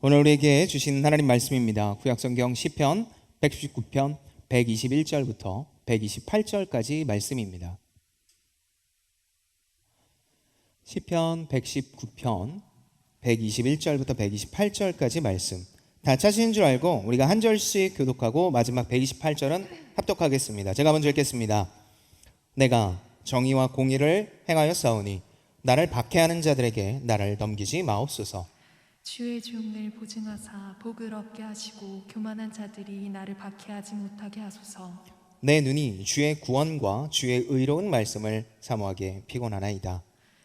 오늘 우리에게 주신 하나님 말씀입니다. 구약성경 시편 119편 121절부터 128절까지 말씀입니다. 시편 119편 121절부터 128절까지 말씀 다 찾으신 줄 알고 우리가 한 절씩 교독하고 마지막 128절은 합독하겠습니다. 제가 먼저 읽겠습니다. 내가 정의와 공의를 행하여 싸우니 나를 박해하는 자들에게 나를 넘기지 마옵소서. 주의 종을 보증하사 복을 얻게 하시고 교만한 자들이 나를 박해하지 못하게 하소서. 내 눈이 주의 구원과 주의 의로운 말씀을 사모하게 피곤하나이다.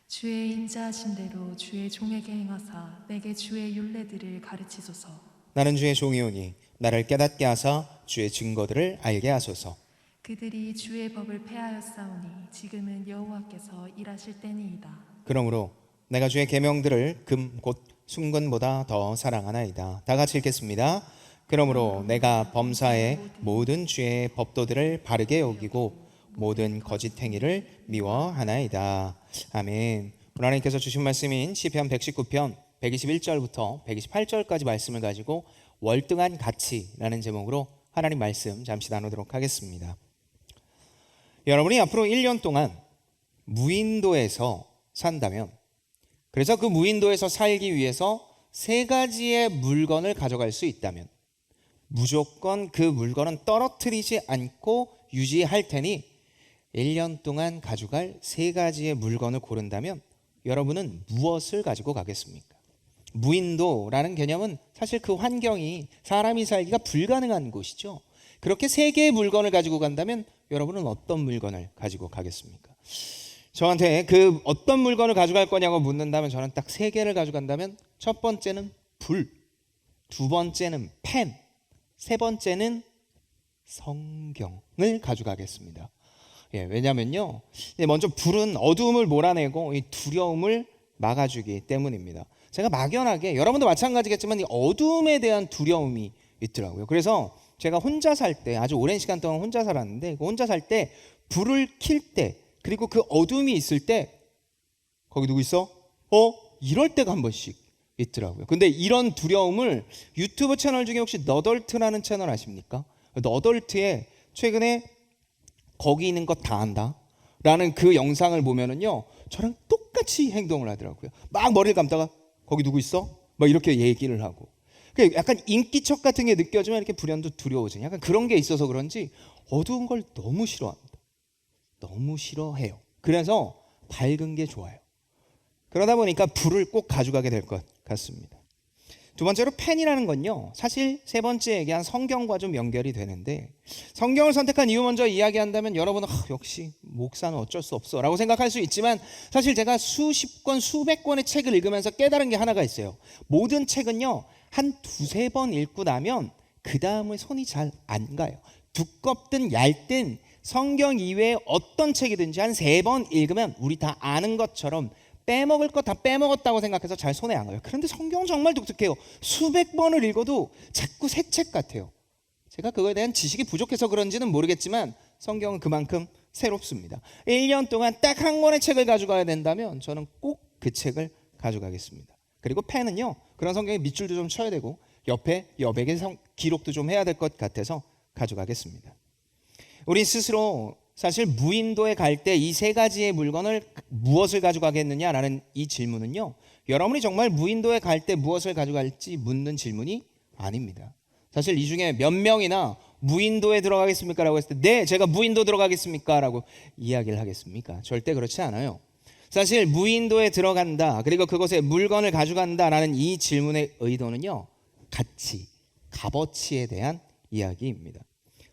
주의 인자하신 대로 주의 종에게 행하사 내게 주의 율례들을 가르치소서. 나는 주의 종이오니 나를 깨닫게 하사 주의 증거들을 알게 하소서. 그들이 주의 법을 폐하였사오니 지금은 여호와께서 일하실 때니이다. 그러므로 내가 주의 계명들을 금 곧 순금보다 더 사랑하나이다. 다 같이 읽겠습니다. 그러므로 내가 범사의 모든 주의 법도들을 바르게 여기고 모든 거짓 행위를 미워하나이다. 아멘. 오늘 하나님께서 주신 말씀인 시편 119편 121절부터 128절까지 말씀을 가지고 월등한 가치라는 제목으로 하나님 말씀 잠시 나누도록 하겠습니다. 여러분이 앞으로 1년 동안 무인도에서 산다면, 그래서 그 무인도에서 살기 위해서 3가지의 물건을 가져갈 수 있다면 무조건 그 물건은 떨어뜨리지 않고 유지할 테니 1년 동안 가져갈 3가지의 물건을 고른다면 여러분은 무엇을 가지고 가겠습니까? 무인도라는 개념은 사실 그 환경이 사람이 살기가 불가능한 곳이죠. 그렇게 3개의 물건을 가지고 간다면 여러분은 어떤 물건을 가지고 가겠습니까? 저한테 그 어떤 물건을 가져갈 거냐고 묻는다면 저는 딱 3개를 가져간다면 첫 번째는 불, 두 번째는 펜, 세 번째는 성경을 가져가겠습니다. 왜냐면요, 먼저 불은 어두움을 몰아내고 이 두려움을 막아주기 때문입니다. 제가 막연하게, 여러분도 마찬가지겠지만 이 어두움에 대한 두려움이 있더라고요. 그래서 제가 혼자 살 때, 아주 오랜 시간 동안 혼자 살았는데, 혼자 살 때 불을 켤 때, 그리고 그 어둠이 있을 때 거기 누구 있어? 이럴 때가 한 번씩 있더라고요. 근데 이런 두려움을 유튜브 채널 중에 혹시 너덜트라는 채널 아십니까? 너덜트에 최근에 거기 있는 거 다 안다 라는 그 영상을 보면은요, 저랑 똑같이 행동을 하더라고요. 막 머리를 감다가 거기 누구 있어? 막 이렇게 얘기를 하고, 약간 인기척 같은 게 느껴지면 이렇게 불현도 두려워져. 약간 그런 게 있어서 그런지 어두운 걸 너무 싫어합니다. 너무 싫어해요. 그래서 밝은 게 좋아요. 그러다 보니까 불을 꼭 가져가게 될 것 같습니다. 두 번째로 펜이라는 건요, 사실 세 번째 얘기한 성경과 좀 연결이 되는데, 성경을 선택한 이유 먼저 이야기한다면 여러분은 역시 목사는 어쩔 수 없어 라고 생각할 수 있지만, 사실 제가 수십 권 수백 권의 책을 읽으면서 깨달은 게 하나가 있어요. 모든 책은요 한 두세 번 읽고 나면 그 다음에 손이 잘 안 가요. 두껍든 얇든 성경 이외에 어떤 책이든지 한 3번 읽으면 우리 다 아는 것처럼 빼먹을 거 다 빼먹었다고 생각해서 잘 손에 안 가요. 그런데 성경은 정말 독특해요. 수백 번을 읽어도 자꾸 새 책 같아요. 제가 그거에 대한 지식이 부족해서 그런지는 모르겠지만 성경은 그만큼 새롭습니다. 1년 동안 딱 한 권의 책을 가져가야 된다면 저는 꼭 그 책을 가져가겠습니다. 그리고 펜은요, 그런 성경에 밑줄도 좀 쳐야 되고 옆에 여백의 기록도 좀 해야 될 것 같아서 가져가겠습니다. 우리 스스로 사실 무인도에 갈 때 이 3가지의 물건을 무엇을 가져가겠느냐라는 이 질문은요, 여러분이 정말 무인도에 갈 때 무엇을 가져갈지 묻는 질문이 아닙니다. 사실 이 중에 몇 명이나 무인도에 들어가겠습니까? 라고 했을 때 네, 제가 무인도 들어가겠습니까? 라고 이야기를 하겠습니까? 절대 그렇지 않아요. 사실 무인도에 들어간다, 그리고 그곳에 물건을 가져간다라는 이 질문의 의도는요, 가치, 값어치에 대한 이야기입니다.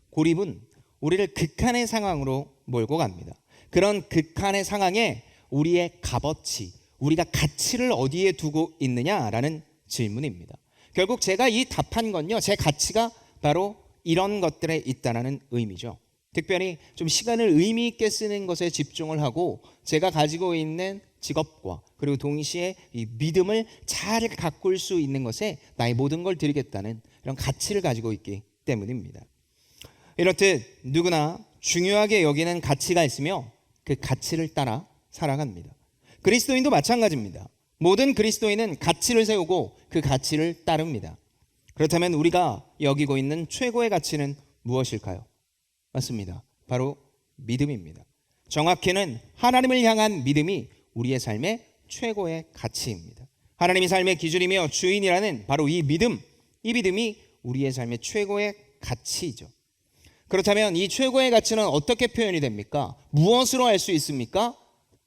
고립은 우리를 극한의 상황으로 몰고 갑니다. 그런 극한의 상황에 우리의 값어치, 우리가 가치를 어디에 두고 있느냐라는 질문입니다. 결국 제가 이 답한 건요, 제 가치가 바로 이런 것들에 있다는 의미죠. 특별히 좀 시간을 의미 있게 쓰는 것에 집중을 하고 제가 가지고 있는 직업과 그리고 동시에 이 믿음을 잘 가꿀 수 있는 것에 나의 모든 걸 드리겠다는 이런 가치를 가지고 있기 때문입니다. 이렇듯 누구나 중요하게 여기는 가치가 있으며 그 가치를 따라 살아갑니다. 그리스도인도 마찬가지입니다. 모든 그리스도인은 가치를 세우고 그 가치를 따릅니다. 그렇다면 우리가 여기고 있는 최고의 가치는 무엇일까요? 맞습니다. 바로 믿음입니다. 정확히는 하나님을 향한 믿음이 우리의 삶의 최고의 가치입니다. 하나님이 삶의 기준이며 주인이라는 바로 이 믿음이 우리의 삶의 최고의 가치이죠. 그렇다면 이 최고의 가치는 어떻게 표현이 됩니까? 무엇으로 알 수 있습니까?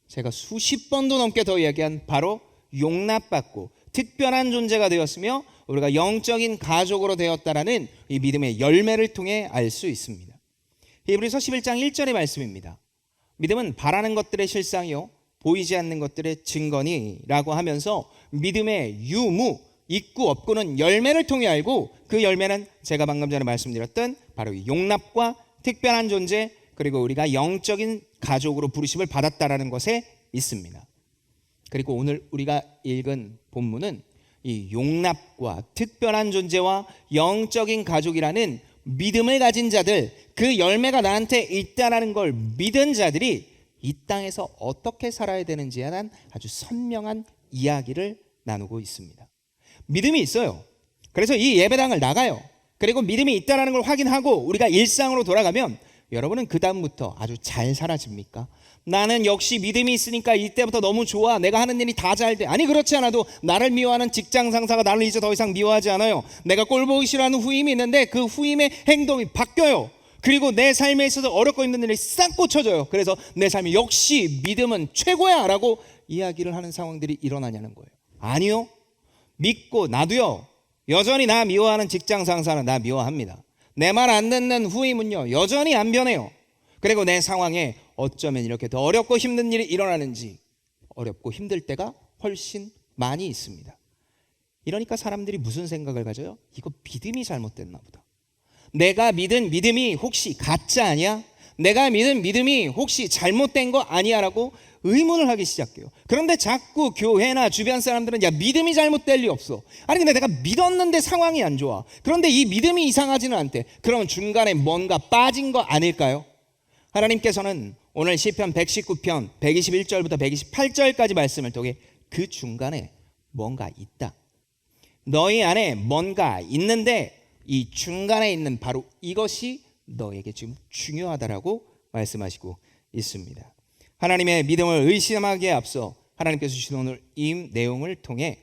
제가 수십 번도 넘게 더 이야기한 바로 용납받고 특별한 존재가 되었으며 우리가 영적인 가족으로 되었다라는 이 믿음의 열매를 통해 알 수 있습니다. 히브리서 11장 1절의 말씀입니다. 믿음은 바라는 것들의 실상이요 보이지 않는 것들의 증거니라고 하면서 믿음의 유무, 있고 없고는 열매를 통해 알고 그 열매는 제가 방금 전에 말씀드렸던 바로 이 용납과 특별한 존재 그리고 우리가 영적인 가족으로 부르심을 받았다라는 것에 있습니다. 그리고 오늘 우리가 읽은 본문은 이 용납과 특별한 존재와 영적인 가족이라는 믿음을 가진 자들, 그 열매가 나한테 있다라는 걸 믿은 자들이 이 땅에서 어떻게 살아야 되는지에 대한 아주 선명한 이야기를 나누고 있습니다. 믿음이 있어요. 그래서 이 예배당을 나가요. 그리고 믿음이 있다라는 걸 확인하고 우리가 일상으로 돌아가면 여러분은 그 다음부터 아주 잘 살아집니까? 나는 역시 믿음이 있으니까 이때부터 너무 좋아. 내가 하는 일이 다 잘 돼. 아니 그렇지 않아도 나를 미워하는 직장 상사가 나를 이제 더 이상 미워하지 않아요. 내가 꼴 보기 싫어하는 후임이 있는데 그 후임의 행동이 바뀌어요. 그리고 내 삶에 있어서 어렵고 힘든 일이 싹 고쳐져요. 그래서 내 삶이 역시 믿음은 최고야 라고 이야기를 하는 상황들이 일어나냐는 거예요. 아니요. 믿고 나도요. 여전히 나 미워하는 직장 상사는 나 미워합니다. 내 말 안 듣는 후임은요. 여전히 안 변해요. 그리고 내 상황에 어쩌면 이렇게 더 어렵고 힘든 일이 일어나는지 어렵고 힘들 때가 훨씬 많이 있습니다. 이러니까 사람들이 무슨 생각을 가져요? 이거 믿음이 잘못됐나 보다. 내가 믿은 믿음이 혹시 가짜 아니야? 내가 믿은 믿음이 혹시 잘못된 거 아니야? 라고 의문을 하기 시작해요. 그런데 자꾸 교회나 주변 사람들은 야 믿음이 잘못될 리 없어. 아니 근데 내가 믿었는데 상황이 안 좋아. 그런데 이 믿음이 이상하지는 않대. 그러면 중간에 뭔가 빠진 거 아닐까요? 하나님께서는 오늘 시편 119편 121절부터 128절까지 말씀을 통해 그 중간에 뭔가 있다. 너희 안에 뭔가 있는데 이 중간에 있는 바로 이것이 너에게 지금 중요하다라고 말씀하시고 있습니다. 하나님의 믿음을 의심하기에 앞서 하나님께서 주신 오늘 이 내용을 통해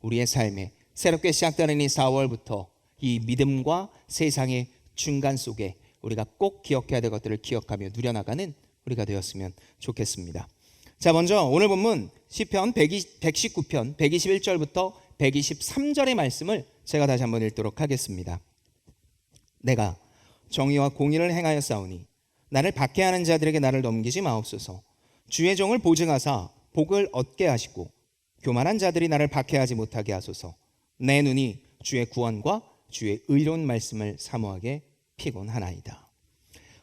우리의 삶에 새롭게 시작되는 이 4월부터 이 믿음과 세상의 중간 속에 우리가 꼭 기억해야 될 것들을 기억하며 누려나가는 우리가 되었으면 좋겠습니다. 자, 먼저 오늘 본문 시편 119편 121절부터 123절의 말씀을 제가 다시 한번 읽도록 하겠습니다. 내가 정의와 공의를 행하여 싸우니 나를 박해하는 자들에게 나를 넘기지 마옵소서. 주의 종을 보증하사 복을 얻게 하시고 교만한 자들이 나를 박해하지 못하게 하소서. 내 눈이 주의 구원과 주의 의로운 말씀을 사모하게 피곤하나이다.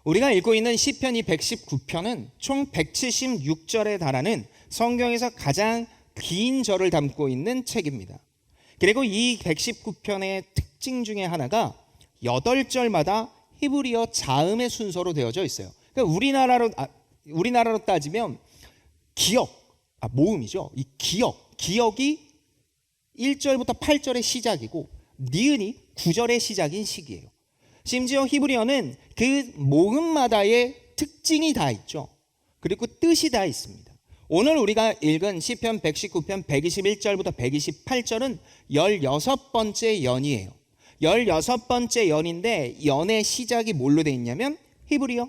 우리가 읽고 있는 시편 이 119편은 총 176절에 달하는 성경에서 가장 긴 절을 담고 있는 책입니다. 그리고 이 119편의 특징 중에 하나가 8절마다 히브리어 자음의 순서로 되어져 있어요. 그러니까 우리나라로 따지면 모음이죠. 이 기억이 1절부터 8절의 시작이고 니은이 9절의 시작인 시기예요. 심지어 히브리어는 그 모음마다의 특징이 다 있죠. 그리고 뜻이 다 있습니다. 오늘 우리가 읽은 시편 119편 121절부터 128절은 16번째 연이에요. 16번째 연인데 연의 시작이 뭘로 되어 있냐면 히브리어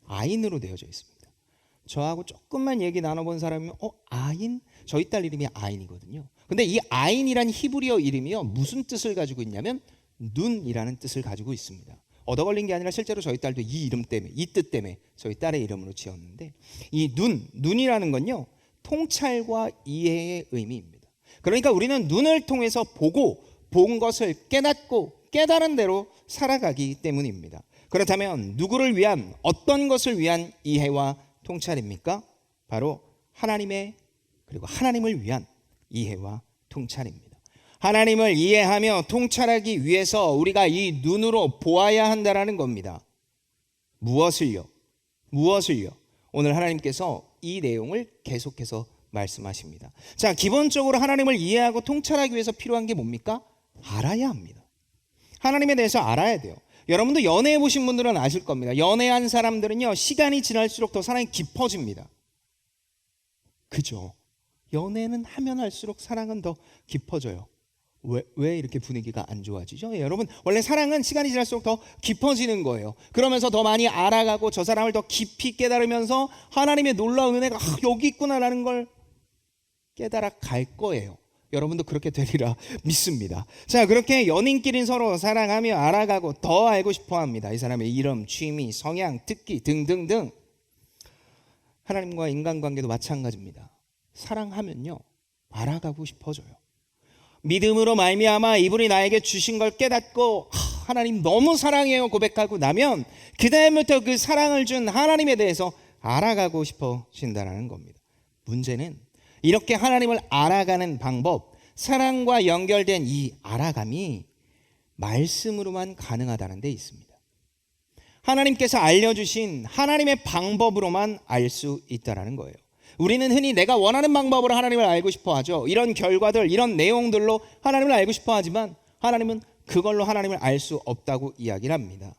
아인으로 되어져 있습니다. 저하고 조금만 얘기 나눠본 사람이면 아인? 저희 딸 이름이 아인이거든요. 근데 이 아인이란 히브리어 이름이요 무슨 뜻을 가지고 있냐면 눈이라는 뜻을 가지고 있습니다. 얻어 걸린 게 아니라 실제로 저희 딸도 이 이름 때문에 이 뜻 때문에 저희 딸의 이름으로 지었는데 이 눈이라는 건요 통찰과 이해의 의미입니다. 그러니까 우리는 눈을 통해서 보고 본 것을 깨닫고 깨달은 대로 살아가기 때문입니다. 그렇다면 누구를 위한 어떤 것을 위한 이해와 통찰입니까? 바로 하나님의 그리고 하나님을 위한 이해와 통찰입니다. 하나님을 이해하며 통찰하기 위해서 우리가 이 눈으로 보아야 한다라는 겁니다. 무엇을요? 오늘 하나님께서 이 내용을 계속해서 말씀하십니다. 자, 기본적으로 하나님을 이해하고 통찰하기 위해서 필요한 게 뭡니까? 알아야 합니다. 하나님에 대해서 알아야 돼요. 여러분도 연애해 보신 분들은 아실 겁니다. 연애한 사람들은요, 시간이 지날수록 더 사랑이 깊어집니다. 그죠? 연애는 하면 할수록 사랑은 더 깊어져요. 왜 이렇게 분위기가 안 좋아지죠? 여러분, 원래 사랑은 시간이 지날수록 더 깊어지는 거예요. 그러면서 더 많이 알아가고 저 사람을 더 깊이 깨달으면서 하나님의 놀라운 은혜가 여기 있구나라는 걸 깨달아 갈 거예요. 여러분도 그렇게 되리라 믿습니다. 자, 그렇게 연인끼리 서로 사랑하며 알아가고 더 알고 싶어 합니다. 이 사람의 이름, 취미, 성향, 특기 등등등. 하나님과 인간관계도 마찬가지입니다. 사랑하면요, 알아가고 싶어져요. 믿음으로 말미암아 이분이 나에게 주신 걸 깨닫고 하나님 너무 사랑해요 고백하고 나면 그 다음부터 그 사랑을 준 하나님에 대해서 알아가고 싶어진다는 겁니다. 문제는 이렇게 하나님을 알아가는 방법, 사랑과 연결된 이 알아감이 말씀으로만 가능하다는 데 있습니다. 하나님께서 알려주신 하나님의 방법으로만 알 수 있다는 거예요. 우리는 흔히 내가 원하는 방법으로 하나님을 알고 싶어 하죠. 이런 결과들, 이런 내용들로 하나님을 알고 싶어 하지만 하나님은 그걸로 하나님을 알 수 없다고 이야기를 합니다.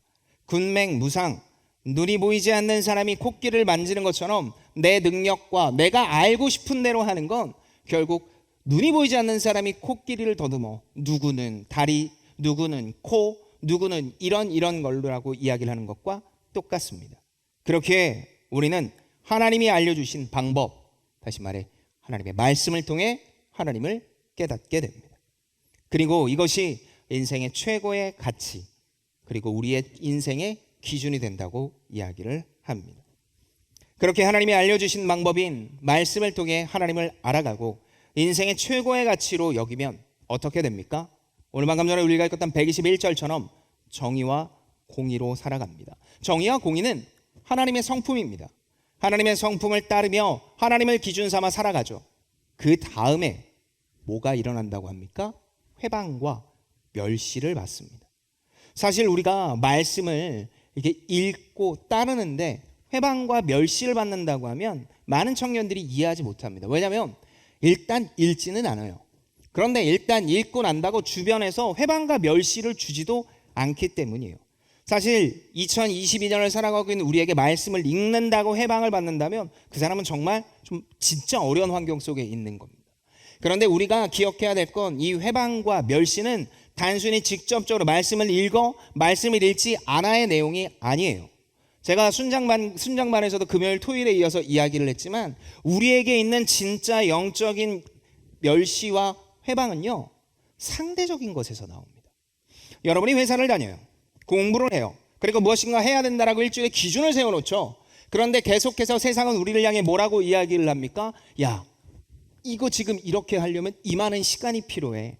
군맹, 무상, 눈이 보이지 않는 사람이 코끼리를 만지는 것처럼 내 능력과 내가 알고 싶은 대로 하는 건 결국 눈이 보이지 않는 사람이 코끼리를 더듬어 누구는 다리, 누구는 코, 누구는 이런 걸로라고 이야기를 하는 것과 똑같습니다. 그렇게 우리는 하나님이 알려주신 방법, 다시 말해 하나님의 말씀을 통해 하나님을 깨닫게 됩니다. 그리고 이것이 인생의 최고의 가치, 그리고 우리의 인생의 기준이 된다고 이야기를 합니다. 그렇게 하나님이 알려주신 방법인 말씀을 통해 하나님을 알아가고 인생의 최고의 가치로 여기면 어떻게 됩니까? 오늘 방금 전에 우리가 읽었던 121절처럼 정의와 공의로 살아갑니다. 정의와 공의는 하나님의 성품입니다. 하나님의 성품을 따르며 하나님을 기준 삼아 살아가죠. 그 다음에 뭐가 일어난다고 합니까? 회방과 멸시를 받습니다. 사실 우리가 말씀을 이렇게 읽고 따르는데 회방과 멸시를 받는다고 하면 많은 청년들이 이해하지 못합니다. 왜냐하면 일단 읽지는 않아요. 그런데 일단 읽고 난다고 주변에서 회방과 멸시를 주지도 않기 때문이에요. 사실 2022년을 살아가고 있는 우리에게 말씀을 읽는다고 회방을 받는다면 그 사람은 정말 좀 진짜 어려운 환경 속에 있는 겁니다. 그런데 우리가 기억해야 될 건 이 회방과 멸시는 단순히 직접적으로 말씀을 읽지 않아의 내용이 아니에요. 제가 순장반에서도 금요일 토요일에 이어서 이야기를 했지만 우리에게 있는 진짜 영적인 멸시와 회방은요, 상대적인 것에서 나옵니다. 여러분이 회사를 다녀요. 공부를 해요. 그리고 무엇인가 해야 된다라고 일주일에 기준을 세워놓죠. 그런데 계속해서 세상은 우리를 향해 뭐라고 이야기를 합니까? 야, 이거 지금 이렇게 하려면 이 많은 시간이 필요해.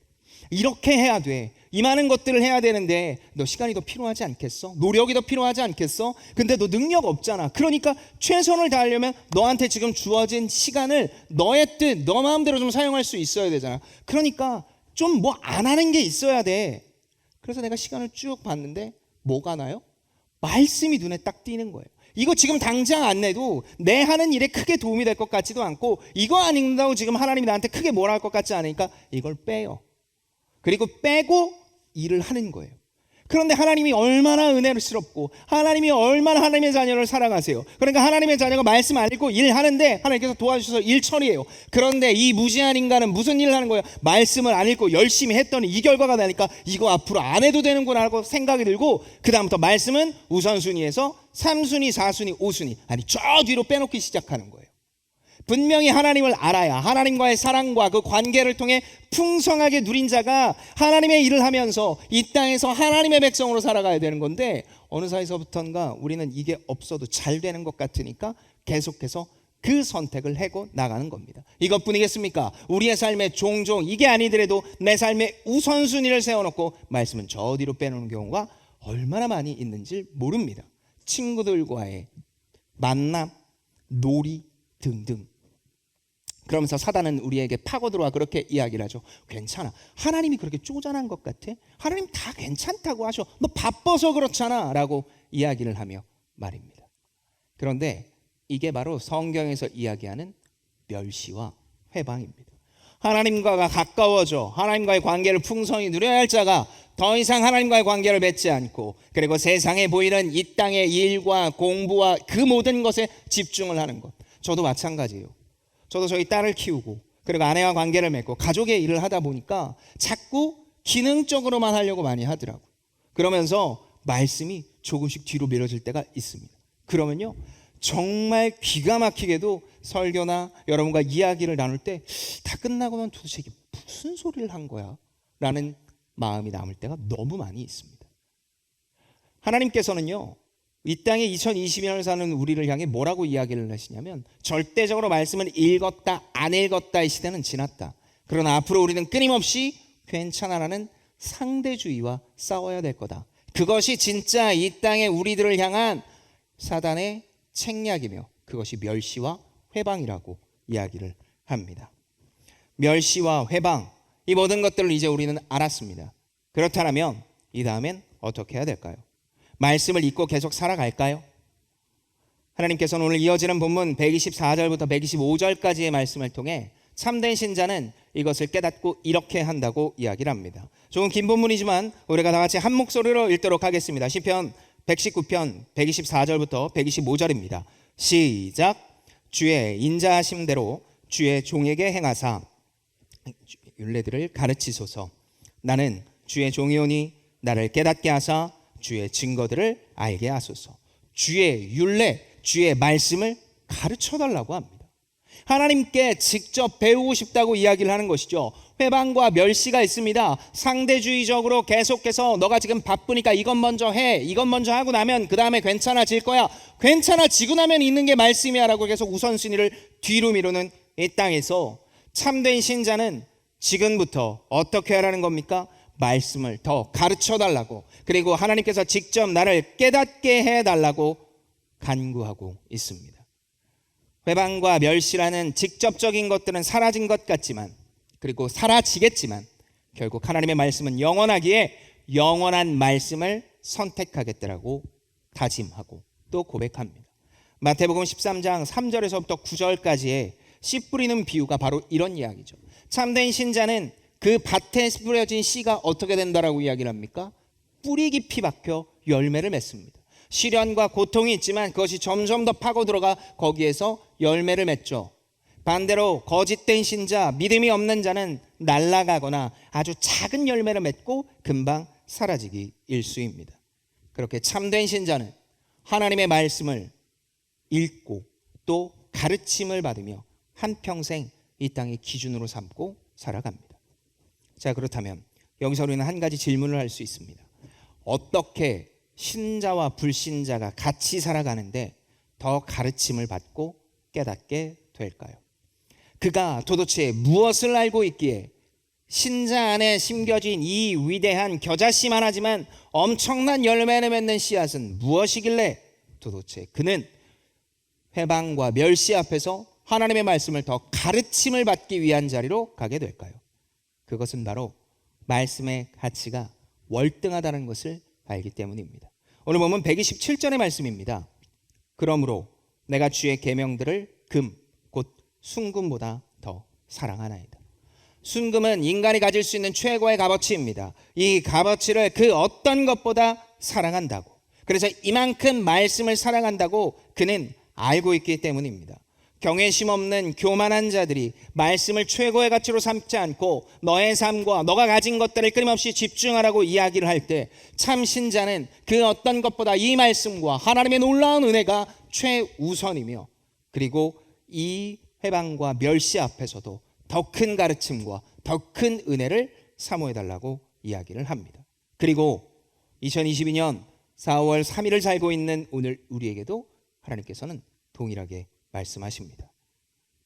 이렇게 해야 돼. 이 많은 것들을 해야 되는데 너 시간이 더 필요하지 않겠어? 노력이 더 필요하지 않겠어? 근데 너 능력 없잖아. 그러니까 최선을 다하려면 너한테 지금 주어진 시간을 너의 뜻, 너 마음대로 좀 사용할 수 있어야 되잖아. 그러니까 좀 뭐 안 하는 게 있어야 돼. 그래서 내가 시간을 쭉 봤는데 뭐가 나요? 말씀이 눈에 딱 띄는 거예요. 이거 지금 당장 안 내도 내 하는 일에 크게 도움이 될 것 같지도 않고 이거 안 읽는다고 지금 하나님이 나한테 크게 뭐라 할 것 같지 않으니까 이걸 빼요. 그리고 빼고 일을 하는 거예요. 그런데 하나님이 얼마나 은혜스럽고 하나님이 얼마나 하나님의 자녀를 사랑하세요. 그러니까 하나님의 자녀가 말씀 안 읽고 일하는데 하나님께서 도와주셔서 일 처리해요. 그런데 이 무지한 인간은 무슨 일을 하는 거예요? 말씀을 안 읽고 열심히 했더니 이 결과가 나니까 이거 앞으로 안 해도 되는구나 하고 생각이 들고 그 다음부터 말씀은 우선순위에서 3순위, 4순위, 5순위 아니 저 뒤로 빼놓기 시작하는 거예요. 분명히 하나님을 알아야 하나님과의 사랑과 그 관계를 통해 풍성하게 누린 자가 하나님의 일을 하면서 이 땅에서 하나님의 백성으로 살아가야 되는 건데 어느 사이서부턴가 우리는 이게 없어도 잘 되는 것 같으니까 계속해서 그 선택을 하고 나가는 겁니다. 이것뿐이겠습니까? 우리의 삶에 종종 이게 아니더라도 내 삶의 우선순위를 세워놓고 말씀은 저 뒤로 빼놓는 경우가 얼마나 많이 있는지 모릅니다. 친구들과의 만남, 놀이 등등. 그러면서 사단은 우리에게 파고들어와 그렇게 이야기를 하죠. 괜찮아. 하나님이 그렇게 쪼잔한 것 같아? 하나님 다 괜찮다고 하셔. 너 바빠서 그렇잖아 라고 이야기를 하며 말입니다. 그런데 이게 바로 성경에서 이야기하는 멸시와 회방입니다. 하나님과 가까워져 하나님과의 관계를 풍성히 누려야 할 자가 더 이상 하나님과의 관계를 맺지 않고, 그리고 세상에 보이는 이 땅의 일과 공부와 그 모든 것에 집중을 하는 것. 저도 마찬가지예요. 저도 저희 딸을 키우고, 그리고 아내와 관계를 맺고 가족의 일을 하다 보니까 자꾸 기능적으로만 하려고 많이 하더라고요. 그러면서 말씀이 조금씩 뒤로 미뤄질 때가 있습니다. 그러면요, 정말 기가 막히게도 설교나 여러분과 이야기를 나눌 때 다 끝나고는 도대체 이게 무슨 소리를 한 거야? 라는 마음이 남을 때가 너무 많이 있습니다. 하나님께서는요, 이 땅에 2020년을 사는 우리를 향해 뭐라고 이야기를 하시냐면, 절대적으로 말씀을 읽었다 안 읽었다의 시대는 지났다. 그러나 앞으로 우리는 끊임없이 괜찮아라는 상대주의와 싸워야 될 거다. 그것이 진짜 이 땅의 우리들을 향한 사단의 책략이며 그것이 멸시와 회방이라고 이야기를 합니다. 멸시와 회방, 이 모든 것들을 이제 우리는 알았습니다. 그렇다면 이 다음엔 어떻게 해야 될까요? 말씀을 잊고 계속 살아갈까요? 하나님께서는 오늘 이어지는 본문 124절부터 125절까지의 말씀을 통해 참된 신자는 이것을 깨닫고 이렇게 한다고 이야기를 합니다. 조금 긴 본문이지만 우리가 다 같이 한 목소리로 읽도록 하겠습니다. 시편 119편 124절부터 125절입니다. 시작. 주의 인자하심대로 주의 종에게 행하사 율례들을 가르치소서. 나는 주의 종이오니 나를 깨닫게 하사 주의 증거들을 알게 하소서. 주의 율례, 주의 말씀을 가르쳐달라고 합니다. 하나님께 직접 배우고 싶다고 이야기를 하는 것이죠. 회방과 멸시가 있습니다. 상대주의적으로 계속해서 너가 지금 바쁘니까 이것 먼저 해, 이것 먼저 하고 나면 그 다음에 괜찮아질 거야, 괜찮아지고 나면 있는 게 말씀이야 라고 계속 우선순위를 뒤로 미루는 이 땅에서 참된 신자는 지금부터 어떻게 하라는 겁니까? 말씀을 더 가르쳐달라고, 그리고 하나님께서 직접 나를 깨닫게 해달라고 간구하고 있습니다. 회방과 멸시라는 직접적인 것들은 사라진 것 같지만, 그리고 사라지겠지만 결국 하나님의 말씀은 영원하기에 영원한 말씀을 선택하겠다라고 다짐하고 또 고백합니다. 마태복음 13장 3절에서부터 9절까지의 씨 뿌리는 비유가 바로 이런 이야기죠. 참된 신자는 그 밭에 뿌려진 씨가 어떻게 된다라고 이야기를 합니까? 뿌리 깊이 박혀 열매를 맺습니다. 시련과 고통이 있지만 그것이 점점 더 파고 들어가 거기에서 열매를 맺죠. 반대로 거짓된 신자, 믿음이 없는 자는 날아가거나 아주 작은 열매를 맺고 금방 사라지기 일쑤입니다. 그렇게 참된 신자는 하나님의 말씀을 읽고 또 가르침을 받으며 한평생 이 땅의 기준으로 삼고 살아갑니다. 자, 그렇다면 여기서 우리는 한 가지 질문을 할 수 있습니다. 어떻게 신자와 불신자가 같이 살아가는데 더 가르침을 받고 깨닫게 될까요? 그가 도대체 무엇을 알고 있기에 신자 안에 심겨진 이 위대한 겨자씨 하나지만 엄청난 열매를 맺는 씨앗은 무엇이길래 도대체 그는 회방과 멸시 앞에서 하나님의 말씀을 더 가르침을 받기 위한 자리로 가게 될까요? 그것은 바로 말씀의 가치가 월등하다는 것을 알기 때문입니다. 오늘 보면 127절의 말씀입니다. 그러므로 내가 주의 계명들을 금, 곧 순금보다 더 사랑하나이다. 순금은 인간이 가질 수 있는 최고의 값어치입니다. 이 값어치를 그 어떤 것보다 사랑한다고, 그래서 이만큼 말씀을 사랑한다고 그는 알고 있기 때문입니다. 경외심 없는 교만한 자들이 말씀을 최고의 가치로 삼지 않고 너의 삶과 너가 가진 것들을 끊임없이 집중하라고 이야기를 할 때 참 신자는 그 어떤 것보다 이 말씀과 하나님의 놀라운 은혜가 최우선이며, 그리고 이 회방과 멸시 앞에서도 더 큰 가르침과 더 큰 은혜를 사모해달라고 이야기를 합니다. 그리고 2022년 4월 3일을 살고 있는 오늘 우리에게도 하나님께서는 동일하게 말씀하십니다.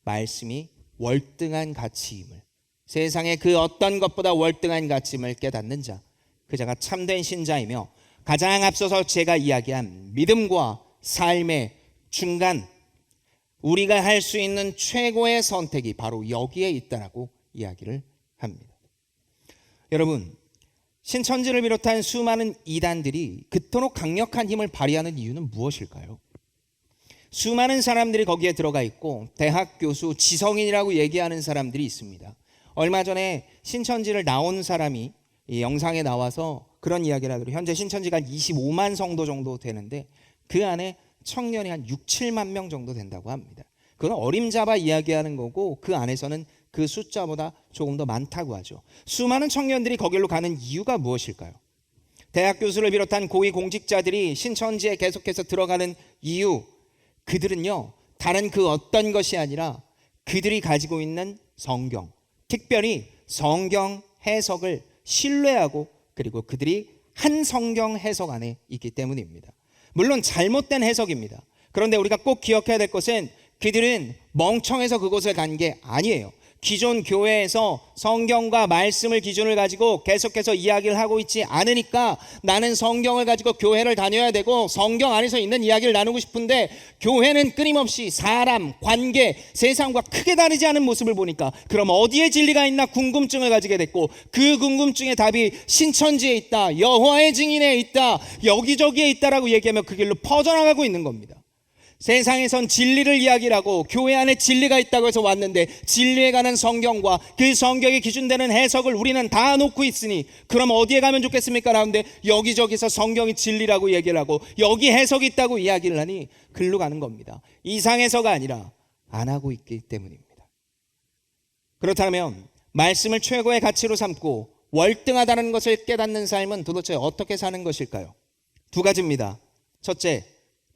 말씀이 월등한 가치임을, 세상의 그 어떤 것보다 월등한 가치임을 깨닫는 자, 그 자가 참된 신자이며 가장 앞서서 제가 이야기한 믿음과 삶의 중간, 우리가 할 수 있는 최고의 선택이 바로 여기에 있다라고 이야기를 합니다. 여러분, 신천지를 비롯한 수많은 이단들이 그토록 강력한 힘을 발휘하는 이유는 무엇일까요? 수많은 사람들이 거기에 들어가 있고 대학 교수, 지성인이라고 얘기하는 사람들이 있습니다. 얼마 전에 신천지를 나온 사람이 이 영상에 나와서 그런 이야기를 하더라고요. 현재 신천지가 25만 성도 정도 되는데 그 안에 청년이 한 6, 7만 명 정도 된다고 합니다. 그건 어림잡아 이야기하는 거고 그 안에서는 그 숫자보다 조금 더 많다고 하죠. 수많은 청년들이 거기로 가는 이유가 무엇일까요? 대학 교수를 비롯한 고위 공직자들이 신천지에 계속해서 들어가는 이유, 그들은요 다른 그 어떤 것이 아니라 그들이 가지고 있는 성경, 특별히 성경 해석을 신뢰하고 그리고 그들이 한 성경 해석 안에 있기 때문입니다. 물론 잘못된 해석입니다. 그런데 우리가 꼭 기억해야 될 것은 그들은 멍청해서 그곳을 간 게 아니에요. 기존 교회에서 성경과 말씀을 기준을 가지고 계속해서 이야기를 하고 있지 않으니까 나는 성경을 가지고 교회를 다녀야 되고 성경 안에서 있는 이야기를 나누고 싶은데 교회는 끊임없이 사람, 관계, 세상과 크게 다르지 않은 모습을 보니까 그럼 어디에 진리가 있나 궁금증을 가지게 됐고 그 궁금증의 답이 신천지에 있다, 여호와의 증인에 있다, 여기저기에 있다라고 얘기하면 그 길로 퍼져나가고 있는 겁니다. 세상에선 진리를 이야기를 하고 교회 안에 진리가 있다고 해서 왔는데 진리에 관한 성경과 그 성경에 기준되는 해석을 우리는 다 놓고 있으니 그럼 어디에 가면 좋겠습니까? 라는데 여기저기서 성경이 진리라고 얘기를 하고 여기 해석이 있다고 이야기를 하니 글로 가는 겁니다. 이상해서가 아니라 안 하고 있기 때문입니다. 그렇다면 말씀을 최고의 가치로 삼고 월등하다는 것을 깨닫는 삶은 도대체 어떻게 사는 것일까요? 두 가지입니다. 첫째,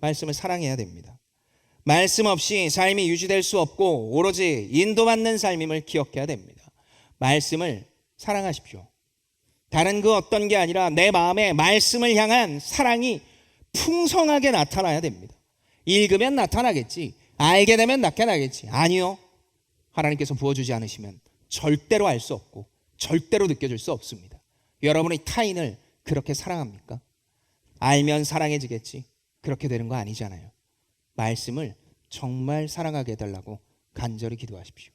말씀을 사랑해야 됩니다. 말씀 없이 삶이 유지될 수 없고 오로지 인도받는 삶임을 기억해야 됩니다. 말씀을 사랑하십시오. 다른 그 어떤 게 아니라 내 마음에 말씀을 향한 사랑이 풍성하게 나타나야 됩니다. 읽으면 나타나겠지, 알게 되면 나타나겠지. 아니요, 하나님께서 부어주지 않으시면 절대로 알 수 없고 절대로 느껴질 수 없습니다. 여러분이 타인을 그렇게 사랑합니까? 알면 사랑해지겠지, 그렇게 되는 거 아니잖아요. 말씀을 정말 사랑하게 해달라고 간절히 기도하십시오.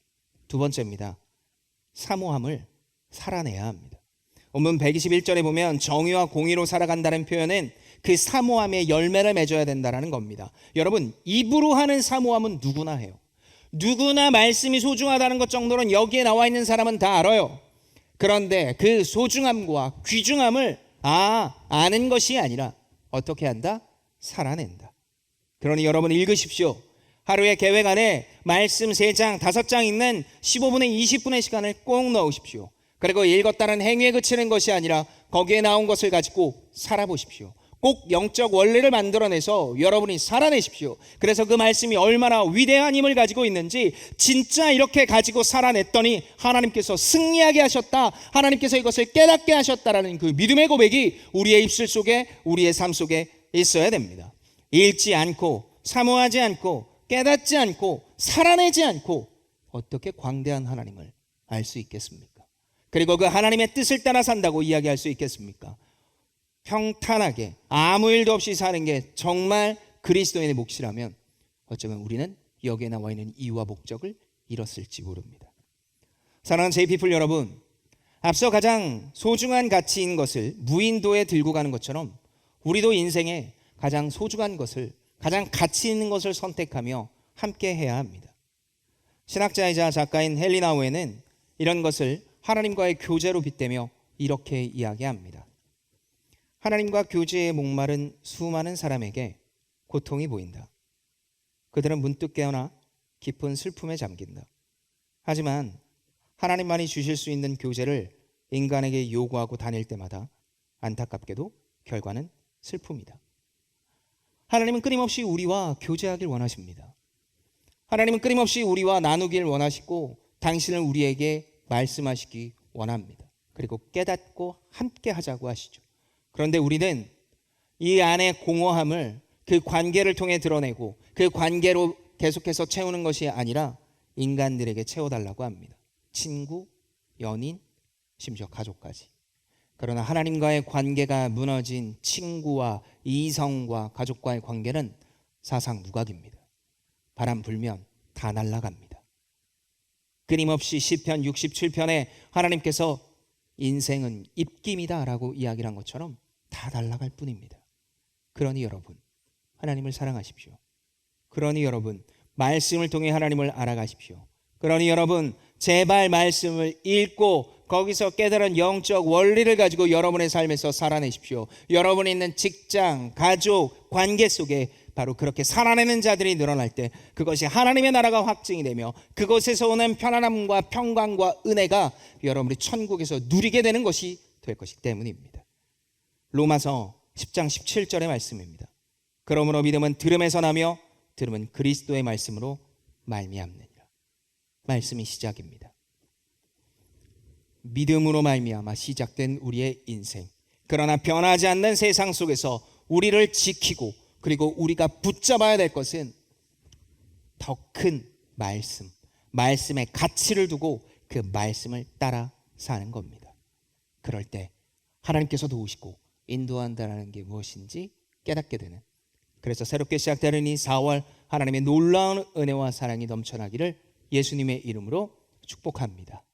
두 번째입니다. 사모함을 살아내야 합니다. 본문 121절에 보면 정의와 공의로 살아간다는 표현은 그 사모함의 열매를 맺어야 된다는 겁니다. 여러분, 입으로 하는 사모함은 누구나 해요. 누구나 말씀이 소중하다는 것 정도는 여기에 나와 있는 사람은 다 알아요. 그런데 그 소중함과 귀중함을 아는 것이 아니라 어떻게 한다? 살아낸다. 그러니 여러분 읽으십시오. 하루에 계획 안에 말씀 3장, 5장 읽는 15분에 20분의 시간을 꼭 넣으십시오. 그리고 읽었다는 행위에 그치는 것이 아니라 거기에 나온 것을 가지고 살아보십시오. 꼭 영적 원리를 만들어내서 여러분이 살아내십시오. 그래서 그 말씀이 얼마나 위대한 힘을 가지고 있는지 진짜 이렇게 가지고 살아냈더니 하나님께서 승리하게 하셨다, 하나님께서 이것을 깨닫게 하셨다라는 그 믿음의 고백이 우리의 입술 속에, 우리의 삶 속에 있어야 됩니다. 읽지 않고 사모하지 않고 깨닫지 않고 살아내지 않고 어떻게 광대한 하나님을 알 수 있겠습니까? 그리고 그 하나님의 뜻을 따라 산다고 이야기할 수 있겠습니까? 평탄하게 아무 일도 없이 사는 게 정말 그리스도인의 몫이라면 어쩌면 우리는 여기에 나와 있는 이유와 목적을 잃었을지 모릅니다. 사랑하는 제이피플 여러분, 앞서 가장 소중한 가치인 것을 무인도에 들고 가는 것처럼 우리도 인생에 가장 소중한 것을, 가장 가치 있는 것을 선택하며 함께 해야 합니다. 신학자이자 작가인 헨리 나우에는 이런 것을 하나님과의 교제로 빗대며 이렇게 이야기합니다. 하나님과 교제에 목마른 수많은 사람에게 고통이 보인다. 그들은 문득 깨어나 깊은 슬픔에 잠긴다. 하지만 하나님만이 주실 수 있는 교제를 인간에게 요구하고 다닐 때마다 안타깝게도 결과는 슬픔이다. 하나님은 끊임없이 우리와 교제하길 원하십니다. 하나님은 끊임없이 우리와 나누길 원하시고 당신을 우리에게 말씀하시기 원합니다. 그리고 깨닫고 함께 하자고 하시죠. 그런데 우리는 이 안의 공허함을 그 관계를 통해 드러내고 그 관계로 계속해서 채우는 것이 아니라 인간들에게 채워달라고 합니다. 친구, 연인, 심지어 가족까지. 그러나 하나님과의 관계가 무너진 친구와 이성과 가족과의 관계는 사상 무각입니다. 바람 불면 다 날아갑니다. 끊임없이 시편 67편에 하나님께서 인생은 입김이다 라고 이야기를 한 것처럼 다 날아갈 뿐입니다. 그러니 여러분, 하나님을 사랑하십시오. 그러니 여러분, 말씀을 통해 하나님을 알아가십시오. 그러니 여러분, 제발 말씀을 읽고 거기서 깨달은 영적 원리를 가지고 여러분의 삶에서 살아내십시오. 여러분이 있는 직장, 가족, 관계 속에 바로 그렇게 살아내는 자들이 늘어날 때 그것이 하나님의 나라가 확증이 되며 그곳에서 오는 편안함과 평강과 은혜가 여러분이 천국에서 누리게 되는 것이 될 것이기 때문입니다. 로마서 10장 17절의 말씀입니다. 그러므로 믿음은 들음에서 나며 들음은 그리스도의 말씀으로 말미암느니라. 말씀이 시작입니다. 믿음으로 말미암아 시작된 우리의 인생. 그러나 변하지 않는 세상 속에서 우리를 지키고 그리고 우리가 붙잡아야 될 것은 더 큰 말씀, 말씀의 가치를 두고 그 말씀을 따라 사는 겁니다. 그럴 때 하나님께서 도우시고 인도한다는 게 무엇인지 깨닫게 되는, 그래서 새롭게 시작되는 이 4월 하나님의 놀라운 은혜와 사랑이 넘쳐나기를 예수님의 이름으로 축복합니다.